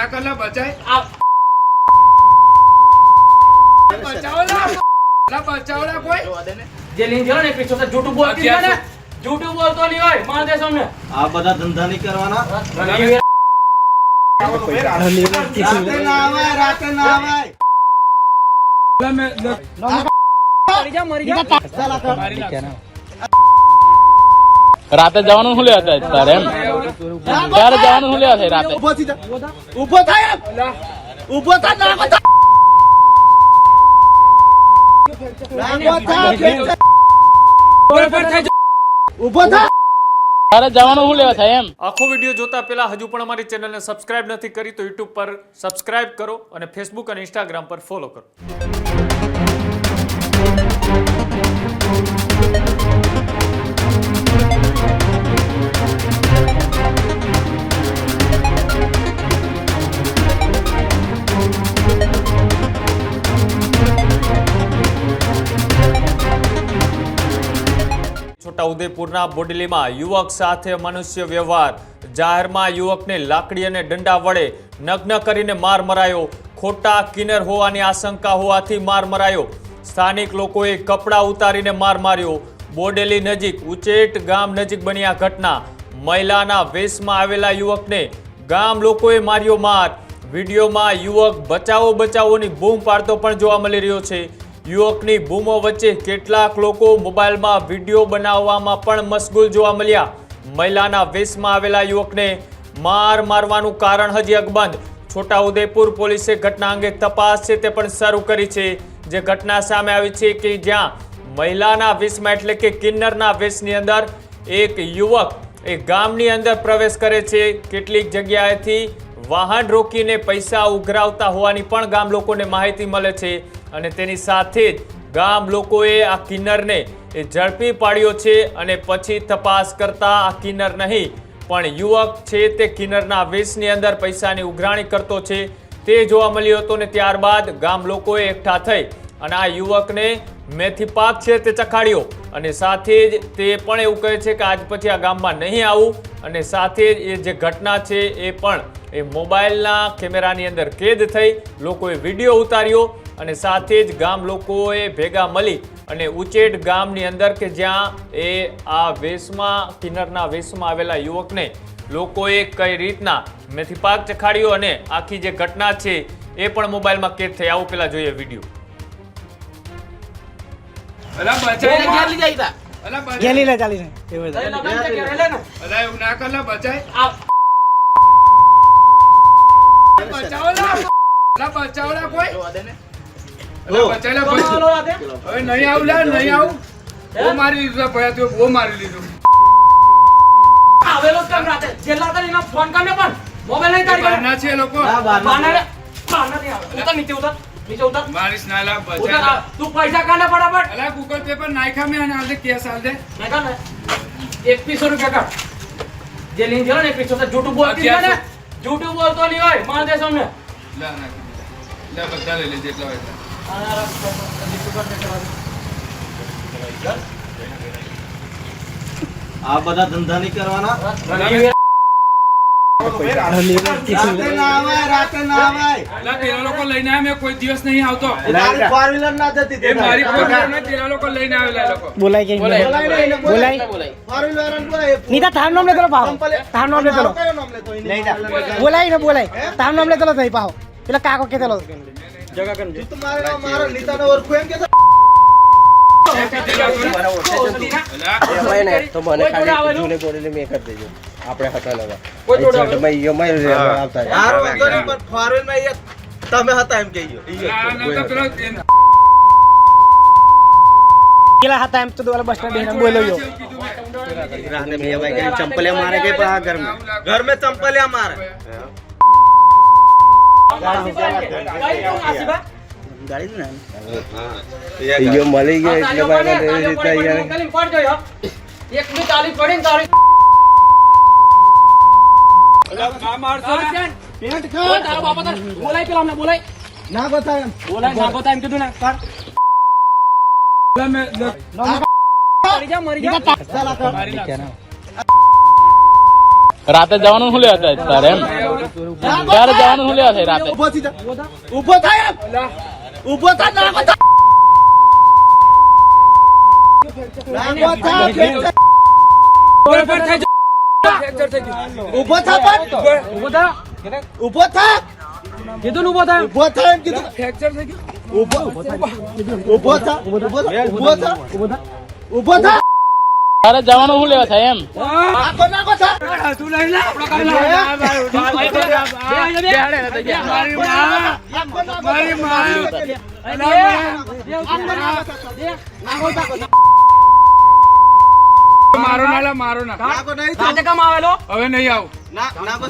ના કરલા બચાય બચાવલા કોઈ જે લીન ગયો ને પીછો से झूठ बोलती है ना झूठ बोलतो नहीं હોય માર દે સામને આ બધા ધંધા નહીં કરવાના રાતે ના આવે રાતે જવાનું શું લેવા તારે એમ ત્યારે જવાનું શું લેવા રાતે ઉભો થાય ઉભો થાય તારે જવાનું શું લેવા થાય એમ આખો વિડીયો જોતા પહેલા હજુ પણ અમારી ચેનલને સબસ્ક્રાઇબ નથી કરી તો યુટ્યુબ પર સબસ્ક્રાઇબ કરો અને ફેસબુક અને ઇન્સ્ટાગ્રામ પર ફોલો કરો. છોટાઉદેપુરના બોડેલીમાં યુવક સાથે મનુષ્ય વ્યવહાર. જાહેરમાં યુવકને લાકડી અને દંડા વડે નગ્ન કરીને માર મરાયો. ખોટા કિન્નર હોવાની આશંકા હોવાથી માર મરાયો. સ્થાનિક લોકોએ કપડાં ઉતારીને માર માર્યો. બોડેલી નજીક ઉચેટ ગામ નજીક બની આ ઘટના. મહિલાના વેશમાં આવેલા યુવકને ગામ લોકોએ માર્યો માર. વિડીયોમાં યુવક બચાવો બચાવોની બૂમ પાડતો પણ જોવા મળી રહ્યો છે. યુવકની બૂમો વચ્ચે કેટલાક લોકો મોબાઈલમાં વિડીયો બનાવવામાં પણ મશગુલ જોવા મળ્યા. મહિલાના વેશમાં આવેલા યુવકને માર મારવાનું કારણ હજી અકબંધ. છોટાઉદેપુર પોલીસે ઘટના અંગે તપાસ છે તે પણ શરૂ કરી છે. જે ઘટના સામે આવી છે કે જ્યાં મહિલાના વેશમાં એટલે કે કિન્નરના વેશની અંદર એક યુવક એ ગામની અંદર પ્રવેશ કરે છે. કેટલીક જગ્યાએથી વાહન રોકીને પૈસા ઉઘરાવતા હોવાની પણ ગામ લોકોને માહિતી મળે છે અને તેની સાથે જ ગામ લોકોએ આ કિન્નરને એ ઝડપી પાડ્યો છે અને પછી તપાસ કરતા આ કિન્નર નહીં પણ યુવક છે તે કિન્નરના વેશની અંદર પૈસાની ઉઘરાણી કરતો છે તે જોવા મળ્યો હતો ને ત્યારબાદ ગામ લોકોએ એકઠા થઈ અને આ યુવકને મેથી પાક છે તે ચખાડ્યો અને સાથે જ તે પણ એવું કહે છે કે આજ પછી આ ગામમાં નહીં આવું અને સાથે જ એ જે ઘટના છે એ પણ એ મોબાઈલના કેમેરાની અંદર કેદ થઈ. લોકોએ વિડીયો ઉતાર્યો અને સાથે જ ગામ લોકોએ ભેગા મળી અને ઉચેટ ગામની અંદર કે જ્યાં એ આ વેશમાં કિન્નરના વેશમાં આવેલા યુવકને લોકોએ કઈ રીતના મેથી પાક ચખાડ્યો અને આખી જે ઘટના છે એ પણ મોબાઈલમાં કેદ થઈ. આવું પેલા જોઈએ વિડીયો. અલા બચાય ગેલી લે ચાલી ને અલા એવું ના કરલા બચાય બચાવલા કોઈ બચાવલા હવે નહીં આવું લા નહીં આવું બહુ મારી લીધું ભયા તું બહુ મારી લીધું આવેલો કેમ રાતે જેલા કરીને ફોન કરને પણ મોબાઈલ નહીં તારી બહારના છે લોકો બહારના નહીં આવે ઉતર નીચે ઉતર મારીશ ના લા બચાય તું પૈસા કાને ફટાફટ અલા ગૂગલ પે પર નાખ્યા મેં અને આલે કેસ આલ દે નાખા ને 2100 રૂપિયા કાઢ જે લીન ગયો ને 2100 से झूठ बोलती है ना झूठ बोलतो नहीं હોય માર દે સામને લા નાખી લા બધા લઈ લે જેટલા હોય આ બધા ધંધા નહીં કરવાના રાતે ના આવે લા તેરા લોકો લઈને આવ્યા મેં કોઈ દિવસ નહીં આવતો તારી ફોર વ્હીલર ના જતી એ મારી ફોર વ્હીલર તેરા લોકો લઈને આવેલા લોકો બોલાય કે બોલાય ફોર વ્હીલર બોલાય નીતા તાર નામ લે ચલો પાહો તાર નામ લે ચલો બોલાય ને બોલાય તાર નામ લે ચલો થઈ પાહો પેલા કાકો કે ચલો જગા કન તમારે મારા નીતા ને ઓળખો એમ કે તો મને ખાલી જૂને બોડીને મેં કરી દેજો આપણે હતા નવા કોઈ જોડે તમે ઈએમઆઈ આવતા યાર વાંધો નહીં પણ ફોરેન માં તમે હતા એમ કહીજો ના તો પેલો કેલા હતા એમ તો વાલા બસ સ્ટેન્ડ બેન બોલ્યો रात में भाई कहीं चंपलिया मारे के पा घर में चंपलिया मारे गाड़ी ना ये मली गया એટલે ભાઈ ને રીતના યાર કલી પડ ગયો એક બી તાલી પડી ને તારી કા મારતો પેન્ટ ખા તારો બાપા તાર બોલાય પેલા અમને બોલાય ना बता બોલાય ના બતા એમ કીધું ને કર મેં મરી જા મારી લા રાતે જવાનું શું લેવા થાય તારે એમ ક્યારે જવાનું શું લેવા થાય રાતે ઉભો થાય ઉભો થા ના બધા ઉભો થા ઉભો થા કીધું ને ઉભો થાય ઉભો થા એમ કીધું ફ્રેક્ચર થઈ ગયું ઉભો થા ઉભો થા તારે જવાનું શું લેવા થાય એમ આખો નાખો થા તું લઈ લે આપણો કામ મારી મારો ના મારો ના નાખો નહીં આજે કામ આવેલો હવે નહીં આવું ના નાખો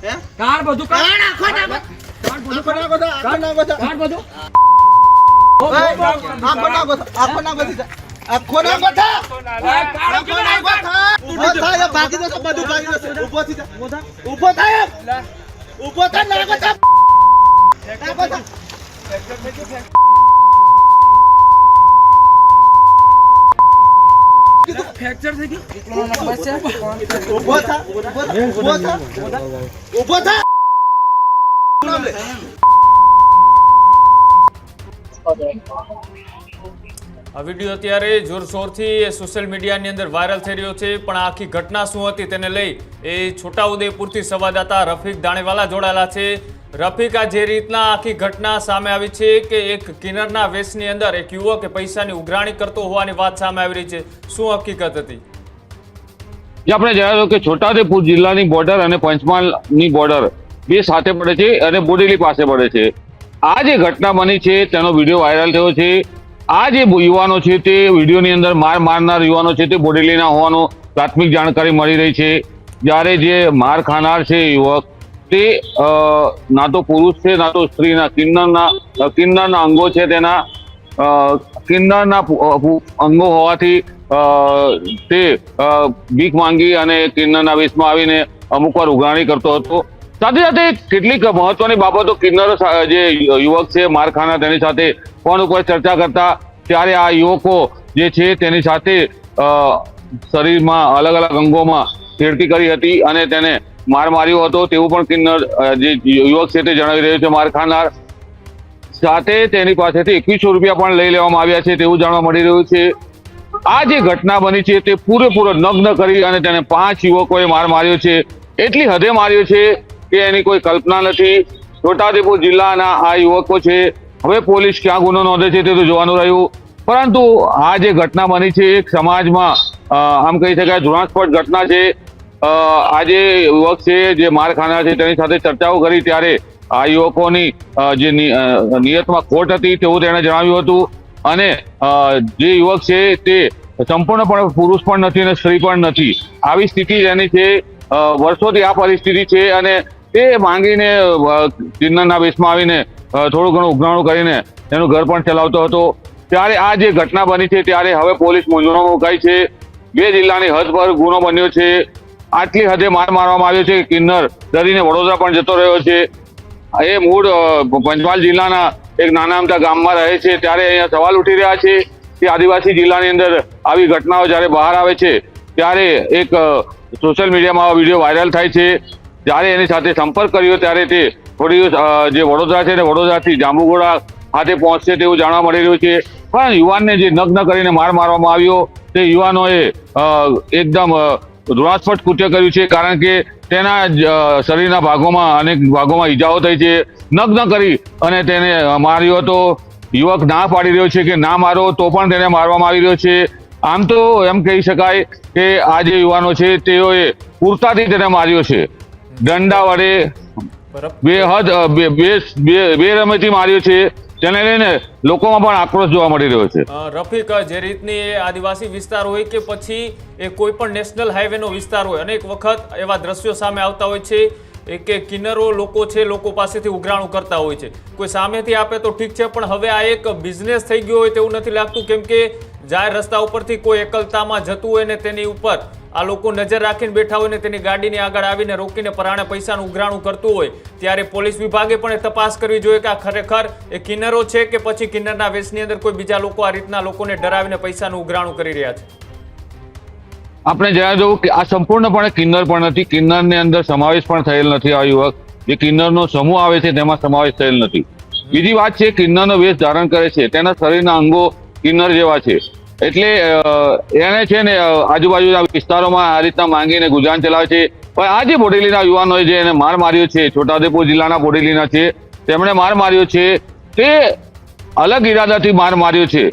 હે કાર બધું કાર આખો નાખો થા આખો નાખો થા કાર બધું આખો નાખો થા આખો નાખો થા આખો નાખો થા આખો નાખો થા ઉભો થા યા ભાગી દો બધું ભાગી દો ઉભો થી ઉભો થા ઉભો થા નાખો થા નાખો થા ફ્રેક્ચર થઈ ગયું ઉભો થા ઉભો થા ઉભો થા નામ લે આ વિડીયો અત્યારે જોરશોરથી સોશિયલ મીડિયાની અંદર વાયરલ થઈ રહ્યો છે, પણ આખી ઘટના શું હતી તેને લઈ એ છોટાઉદેપુરથી સંવાદદાતા રફીક દાણીવાલા જોડાયેલા છે. રફીક, આ જે રીતના આખી ઘટના સામે આવી છે કે એક કિન્નરના વેશની અંદર એક યુવક પૈસાની ઉઘરાણી કરતો હોવાની વાત સામે આવી રહી છે, શું હકીકત હતી? જે આપણે જણાવ્યું કે છોટાઉદેપુર જિલ્લાની બોર્ડર અને પંચમહાલની બોર્ડર બે સાથે પડે છે અને બોડેલી પાસે પડે છે. આ જે ઘટના બની છે તેનો વિડીયો વાયરલ થયો છે. આ જે યુવાનો છે તે વિડીયોની અંદર મારનાર યુવાનો છે તે બોડેલીના હોવાનું પ્રાથમિક જાણકારી મળી રહી છે. જ્યારે જે માર ખાનાર છે યુવક તે ના તો પુરુષ છે ના તો સ્ત્રીના કિન્નરના અંગો છે, તેના કિન્નરના અંગો હોવાથી તે ભીખ માંગી અને કિન્નરના વેશમાં આવીને અમુક વાર ઉઘરાણી કરતો હતો. સાથે સાથે કેટલીક મહત્વની બાબતો કિન્નર જે યુવક છે માર ખાનાર તેની સાથે ફોન ઉપર ચર્ચા કરતા ત્યારે આ યુવકો જે છે તેની સાથે શરીરમાં અલગ અલગ અંગોમાં છેડતી કરી હતી અને તેને માર્યો હતો તેવું પણ કિન્નર જે યુવક છે તે જણાવી રહ્યો છે. માર ખાનાર સાથે તેની પાસેથી 2100 રૂપિયા પણ લઈ લેવામાં આવ્યા છે તેવું જાણવા મળી રહ્યું છે. આ જે ઘટના બની છે તે પૂરેપૂરો નગ્ન કરી અને તેને 5 યુવકોએ માર્યો છે. એટલી હદે માર્યો છે કે એની કોઈ કલ્પના નથી. છોટાઉદેપુર જિલ્લાના આ યુવકો છે. હવે પોલીસ ક્યાં ગુનો નોંધે છે તે તો જોવાનું રહ્યું, પરંતુ આ જે ઘટના બની છે એક સમાજમાં આમ કહી શકાય ધૃણાસ્પદ ઘટના છે. આ જે યુવક છે જે માર ખાનાર છે તેની સાથે ચર્ચાઓ કરી ત્યારે આ યુવકોની જે નિયતમાં ખોટ હતી તેવું તેણે જણાવ્યું હતું અને જે યુવક છે તે સંપૂર્ણપણે પુરુષ પણ નથી અને સ્ત્રી પણ નથી. આવી સ્થિતિ જેની છે, વર્ષોથી આ પરિસ્થિતિ છે અને તે માંગીને કિન્નરના વેશમાં આવીને થોડું ઘણું ઉઘરાણું કરીને તેનું ઘર પણ ચલાવતો હતો. ત્યારે આ જે ઘટના બની છે ત્યારે હવે પોલીસ મૂંઝવણમાં મુકાઈ છે. 2 જિલ્લાની હદ પર ગુનો બન્યો છે. આટલી હદે મારવામાં આવ્યો છે. કિન્નર ડરીને વડોદરા પણ જતો રહ્યો છે. એ મૂળ પંચમહાલ જિલ્લાના એક નાના અમથા ગામમાં રહે છે. ત્યારે અહીંયા સવાલ ઉઠી રહ્યા છે કે આદિવાસી જિલ્લાની અંદર આવી ઘટનાઓ જ્યારે બહાર આવે છે ત્યારે એક સોશિયલ મીડિયામાં વિડીયો વાયરલ થાય છે. જ્યારે એની સાથે સંપર્ક કર્યો ત્યારે તે થોડી જે વડોદરા છે ને વડોદરાથી જાંબુઘોડા ખાતે પહોંચશે તેવું જાણવા મળી રહ્યું છે. પણ યુવાનને જે નગ્ન કરીને મારવામાં આવ્યો તે યુવાનોએ એકદમ ધૃણાસ્પદ કૃત્ય કર્યું છે, કારણ કે તેના શરીરના ભાગોમાં અનેક ભાગોમાં ઈજાઓ થઈ છે. નગ્ન કરી અને તેને માર્યો હતો. યુવક ના પાડી રહ્યો છે કે ના મારો, તો પણ તેને મારવામાં આવી રહ્યો છે. આમ તો એમ કહી શકાય કે આ જે યુવાનો છે તેઓએ પૂરતાથી તેને માર્યો છે. દંડા વડે બેરમેથી માર્યો છે. તેને લઈને લોકોમાં પણ આક્રોશ જોવા મળી રહ્યો છે. રફીક, જે રીતની એ આદિવાસી વિસ્તાર હોય કે પછી એ કોઈ પણ નેશનલ હાઈવેનો વિસ્તાર હોય, અનેક વખત એવા દ્રશ્યો સામે આવતા હોય છે કે કિન્નરો લોકો છે લોકો પાસેથી ઉઘરાણું કરતા હોય છે. કોઈ સામેથી આપે તો ઠીક છે, પણ હવે આ એક બિઝનેસ થઈ ગયો હોય તેવું નથી લાગતું? કેમ કે જાહેર રસ્તા ઉપરથી કોઈ એકલતામાં જતું હોય ને તેની ઉપર આ લોકો નજર રાખીને બેઠા હોય ને તેની ગાડીની આગળ આવીને રોકીને પરાણે પૈસાનું ઉઘરાણું કરતું હોય, ત્યારે પોલીસ વિભાગે પણ એ તપાસ કરવી જોઈએ કે આ ખરેખર એ કિન્નરો છે કે પછી કિન્નરના વેશની અંદર કોઈ બીજા લોકો આ રીતના લોકોને ડરાવીને પૈસાનું ઉઘરાણું કરી રહ્યા છે. આપણે જણાવી દઉં કે આ સંપૂર્ણપણે કિન્નર પણ નથી, કિન્નરની અંદર સમાવેશ પણ થયેલ નથી. આ યુવક જે કિન્નરનો સમૂહ આવે છે તેમાં સમાવેશ થયેલ નથી. બીજી વાત છે, કિન્નરનો વેશ ધારણ કરે છે, તેના શરીરના અંગો કિન્નર જેવા છે, એટલે એને છે ને આજુબાજુના વિસ્તારોમાં આ રીતના માંગીને ગુજરાન ચલાવે છે. પણ આ જે બોડેલીના યુવાનોએ જે એને માર માર્યો છે, છોટાઉદેપુર જિલ્લાના બોડેલીના છે, તેમણે માર માર્યો છે તે અલગ ઈરાદાથી માર માર્યો છે.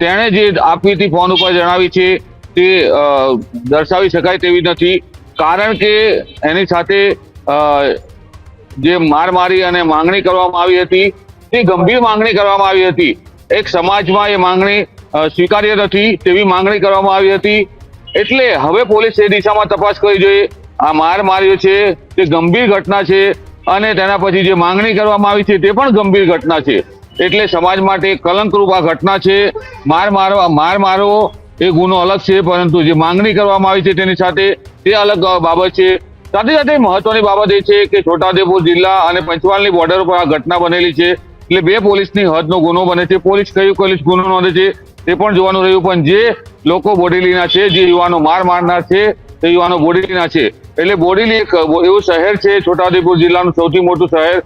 તેણે જે આપવીથી ફોન ઉપર જણાવી છે તે દર્શાવી શકાય તેવી નથી, કારણ કે એની સાથે જે માર મારી અને માંગણી કરવામાં આવી હતી તે ગંભીર માંગણી કરવામાં આવી હતી. એક સમાજમાં એ માંગણી સ્વીકાર્ય નથી તેવી માંગણી કરવામાં આવી હતી. એટલે હવે પોલીસ એ દિશામાં તપાસ કરવી જોઈએ. આ માર માર્યો છે તે ગંભીર ઘટના છે અને તેના પછી જે માંગણી કરવામાં આવી છે તે પણ ગંભીર ઘટના છે. એટલે સમાજ માટે કલંકરૂપ આ ઘટના છે. માર મારવો એ ગુનો અલગ છે, પરંતુ જે માંગણી કરવામાં આવી છે તેની સાથે તે અલગ બાબત છે. સાથે સાથે મહત્વની બાબત એ છે કે છોટાઉદેપુર જિલ્લા અને પંચમહાલની બોર્ડર પર આ ઘટના બનેલી છે, એટલે બે પોલીસની હદનો ગુનો બને છે. પોલીસ કયું પોલીસ ગુનો નોંધે છે તે પણ જોવાનું રહ્યું. પણ જે લોકો બોડેલીના છે, જે યુવાનો માર મારનાર છે તે યુવાનો બોડેલીના છે. એટલે બોડેલી એક એવું શહેર છે, છોટાઉદેપુર જિલ્લાનું સૌથી મોટું શહેર,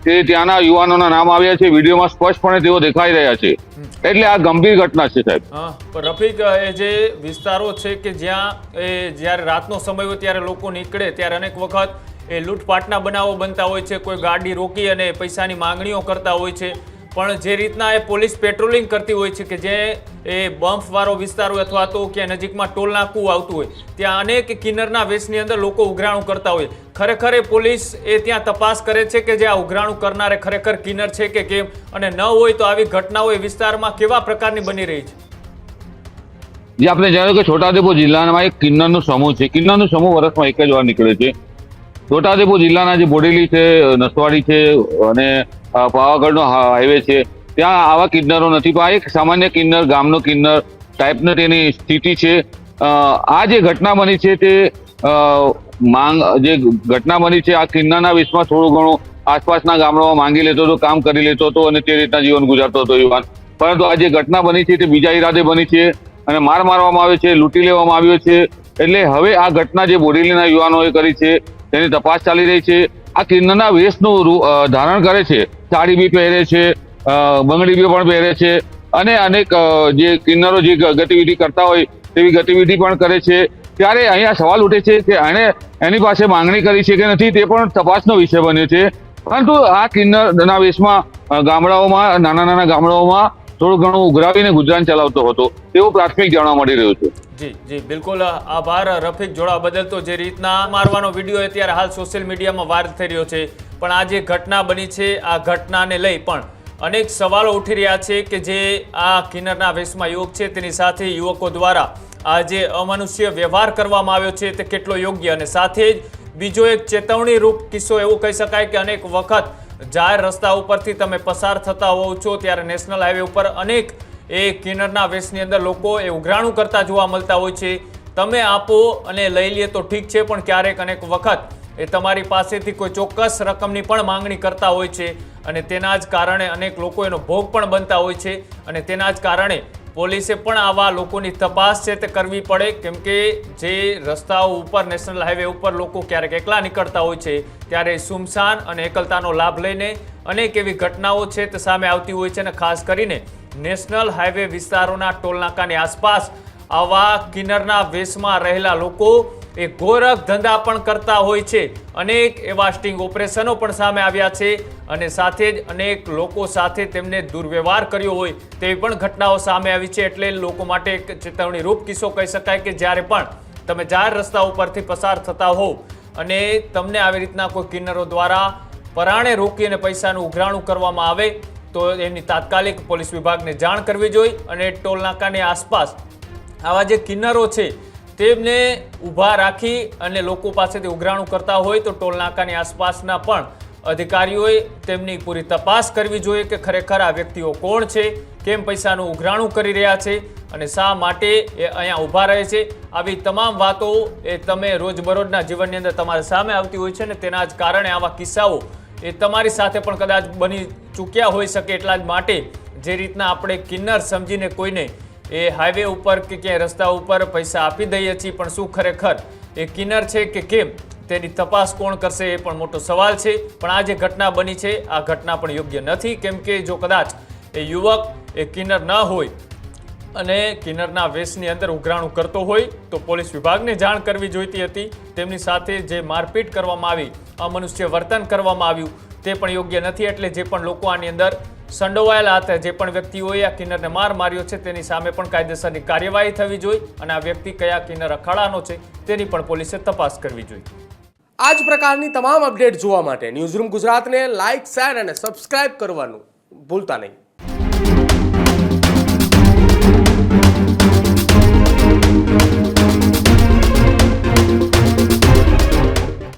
કે ત્યાંના યુવાનોના નામ આવ્યા છે. વિડીયોમાં સ્પષ્ટપણે તેઓ દેખાઈ રહ્યા છે. એટલે આ ગંભીર ઘટના છે સાહેબ. પણ રફીક, એ જે વિસ્તારો છે કે જ્યાં જ્યારે રાતનો સમય હોય ત્યારે લોકો નીકળે ત્યારે અનેક વખત એ લૂંટપાટના બનાવો બનતા હોય છે, કોઈ ગાડી રોકી અને પૈસાની માંગણીઓ કરતા હોય છે. પણ જે રીતના એ પોલીસ પેટ્રોલિંગ કરતી હોય છે કે જે એ બમ્પ વાળો વિસ્તાર હોય અથવા તો ક્યાં નજીકમાં ટોલ નાકું આવતું હોય ત્યાં અનેક કિન્નરના વેશની અંદર લોકો ઉઘરાણું કરતા હોય, ખરેખર એ પોલીસ એ ત્યાં તપાસ કરે છે કે જે આ ઉઘરાણું કરનારે ખરેખર કિન્નર છે કે કેમ, અને ન હોય તો આવી ઘટનાઓ એ વિસ્તારમાં કેવા પ્રકારની બની રહી છે? જે આપણે જાણ્યું કે છોટાઉદેપુર જિલ્લામાં એક કિન્નરનો સમૂહ છે. કિન્નરનો સમૂહ વર્ષમાં એક જ વાર નીકળે છે. છોટાઉદેપુર જિલ્લાના જે બોડેલી છે, નસવાડી છે અને પાવાગઢનો હાઈવે છે, ત્યાં આવા કિન્નરો નથી. પણ એક સામાન્ય કિન્નર, ગામનો કિન્નર ટાઈપની તેની સ્થિતિ છે. આ જે ઘટના બની છે તે જે ઘટના બની છે આ કિન્નરના વેશમાં થોડું ઘણું આસપાસના ગામડામાં માંગી લેતો હતો, કામ કરી લેતો હતો અને તે રીતના જીવન ગુજારતો હતો યુવાન. પરંતુ આ જે ઘટના બની છે તે બીજા ઈરાદે બની છે અને માર મારવામાં આવ્યો છે, લૂંટી લેવામાં આવ્યો છે. એટલે હવે આ ઘટના જે બોડેલીના યુવાનોએ કરી છે તેની તપાસ ચાલી રહી છે. આ કિન્નરના વેશનું ધારણ કરે છે, સાડી બી પહેરે છે, બંગડી બી પણ પહેરે છે અને અનેક જે કિન્નરો જે ગતિવિધિ કરતા હોય તેવી ગતિવિધિ પણ કરે છે. ત્યારે અહીંયા સવાલ ઉઠે છે કે એની પાસે માંગણી કરી છે કે નથી તે પણ તપાસનો વિષય બન્યો છે. પરંતુ આ કિન્નરના વેશમાં ગામડાઓમાં, નાના નાના ગામડાઓમાં થોડું ઘણું ઉઘરાવીને ગુજરાન ચલાવતો હતો તેવું પ્રાથમિક જાણવા મળી રહ્યું છે. જી જી, બિલકુલ આભાર રફીક જોડા બદલ. તો જે રીતના મારવાનો વિડીયો અત્યારે હાલ સોશિયલ મીડિયામાં વાયરલ થઈ રહ્યો છે, પણ આ જે ઘટના બની છે આ ઘટનાને લઈ પણ અનેક સવાલો ઉઠી રહ્યા છે કે જે આ કિન્નરના વેશમાં યુવક છે તેની સાથે યુવકો દ્વારા આ જે અમાનુષ્ય વ્યવહાર કરવામાં આવ્યો છે તે કેટલો યોગ્ય, અને સાથે જ બીજો એક ચેતવણી રૂપ કિસ્સો એવું કહી શકાય કે અનેક વખત જાહેર રસ્તા ઉપરથી તમે પસાર થતા હોવ છો ત્યારે નેશનલ હાઈવે ઉપર અનેક એ કિન્નરના વેશની અંદર લોકો એ ઉઘરાણું કરતા જોવા મળતા હોય છે. તમે આપો અને લઈ લે તો ઠીક છે, પણ ક્યારેક અનેક વખત એ તમારી પાસેથી કોઈ ચોક્કસ રકમની પણ માંગણી કરતા હોય છે અને તેના જ કારણે અનેક લોકો એનો ભોગ પણ બનતા હોય છે. અને તેના જ કારણે પોલીસે પણ આવા લોકોની તપાસ છે તે કરવી પડે, કેમ કે જે રસ્તાઓ ઉપર, નેશનલ હાઈવે ઉપર લોકો ક્યારેક એકલા નીકળતા હોય છે ત્યારે સુમસાન અને એકલતાનો લાભ લઈને અનેક એવી ઘટનાઓ છે તે સામે આવતી હોય છે. અને ખાસ કરીને નેશનલ હાઈવે વિસ્તારોના ટોલનાકાની આસપાસ આવા કિન્નરના વેશમાં રહેલા લોકો એ ગોરખ ધંધા પણ કરતા હોય છે. અનેક એવા સ્ટિંગ ઓપરેશનો પણ સામે આવ્યા છે અને સાથે જ અનેક લોકો સાથે તેમને દુર્વ્યવહાર કર્યો હોય તેવી પણ ઘટનાઓ સામે આવી છે. એટલે લોકો માટે એક ચેતવણી રૂપ કિસ્સો કહી શકાય કે જ્યારે પણ તમે જાહેર રસ્તા ઉપરથી પસાર થતા હોવ અને તમને આવી રીતના કોઈ કિન્નરો દ્વારા પરાણે રોકી અને પૈસાનું ઉઘરાણું કરવામાં આવે તો એની તાત્કાલિક પોલીસ વિભાગને જાણ કરવી જોઈએ. અને ટોલ નાકાની આસપાસ આવા જે કિન્નરો છે તેમને ઊભા રાખી અને લોકો પાસેથી ઉઘરાણું કરતા હોય તો ટોલ નાકાની આસપાસના પણ અધિકારીઓએ તેમની પૂરી તપાસ કરવી જોઈએ કે ખરેખર આ વ્યક્તિઓ કોણ છે, કેમ પૈસાનું ઉઘરાણું કરી રહ્યા છે અને શા માટે એ અહીંયા ઊભા રહે છે. આવી તમામ વાતો એ તમે રોજબરોજના જીવનની અંદર તમારી સામે આવતી હોય છે ને તેના જ કારણે આવા કિસ્સાઓ એ તમારી સાથે પણ કદાચ બની ચૂક્યા હોઈ શકે. એટલા જ માટે જે રીતના આપણે કિન્નર સમજીને કોઈને એ હાઈવે ઉપર કે ક્યાંય રસ્તા ઉપર પૈસા આપી દઈએ છીએ, પણ શું ખરેખર એ કિન્નર છે કે કેમ તેની તપાસ કોણ કરશે એ પણ મોટો સવાલ છે. પણ આ જે ઘટના બની છે આ ઘટના પણ યોગ્ય નથી, કેમ કે જો કદાચ એ યુવક એ કિન્નર ન હોય અને કિન્નરના વેશની અંદર ઉઘરાણું કરતો હોય તો પોલીસ વિભાગને જાણ કરવી જોઈતી હતી. તેમની સાથે જે મારપીટ કરવામાં આવી, અમાનુષ્ય વર્તન કરવામાં આવ્યું તે પણ યોગ્ય નથી. એટલે જે પણ લોકો આની અંદર સંડોવાયેલા હતા, જે પણ વ્યક્તિઓએ આ કિન્નરને માર માર્યો છે તેની સામે પણ કાયદેસરની કાર્યવાહી થવી જોઈએ અને આ વ્યક્તિ કયા કિન્નર અખાડાનો છે તેની પણ પોલીસે તપાસ કરવી જોઈએ. આ જ પ્રકારની તમામ અપડેટ જોવા માટે ન્યૂઝરૂમ ગુજરાતને લાઇક, શેર અને સબસ્ક્રાઇબ કરવાનું ભૂલતા નહીં.